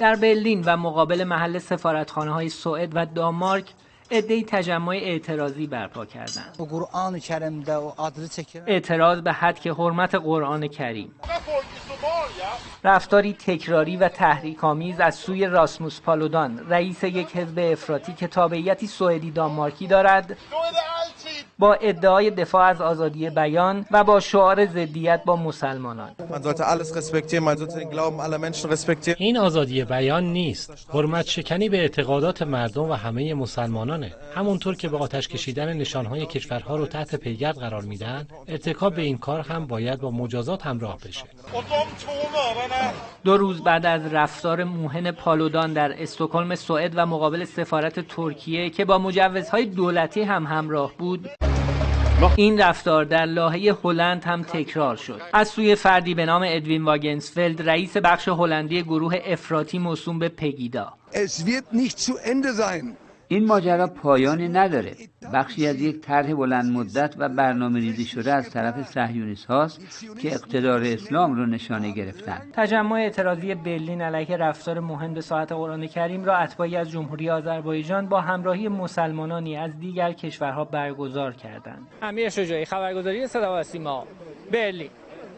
در برلین و مقابل محل سفارتخانه‌های سوئد و دانمارک عده‌ای تجمع اعتراضی برپا کردند. اعتراض به حد حرمت قرآن کریم. رفتاری تکراری و تحریک‌آمیز از سوی راسموس پالودان، رئیس یک حزب افراطی که تابعیتی سوئدی دانمارکی دارد، با ادعای دفاع از آزادی بیان و با شعار ضدیت با مسلمانان. این آزادی بیان نیست، حرمت شکنی به اعتقادات مردم و همه مسلمانانه. همونطور که به آتش کشیدن نشانهای کشورها رو تحت پیگرد قرار میدن، ارتکاب به این کار هم باید با مجازات همراه بشه. 2 روز بعد از رفتار موهن پالودان در استکهلم سوئد و مقابل سفارت ترکیه که با مجوزهای دولتی هم همراه بود، این رفتار در لاهه هلند هم تکرار شد. از سوی فردی به نام ادوین واگنسفلد، رئیس بخش هلندی گروه افراطی موسوم به پگیدا. این ماجرا پایانی نداره. بخشی از یک طرح بلند مدت و برنامه‌ریزی شده از طرف صهیونیست هاست که اقتدار اسلام رو نشانه گرفتن. تجمع اعتراضی برلین علیه رفتار موهن به ساعت قرآن کریم را اتباعی از جمهوری آذربایجان با همراهی مسلمانانی از دیگر کشورها برگزار کردند. امیر شجاعی، خبرگزاری صدا و سیما، برلین.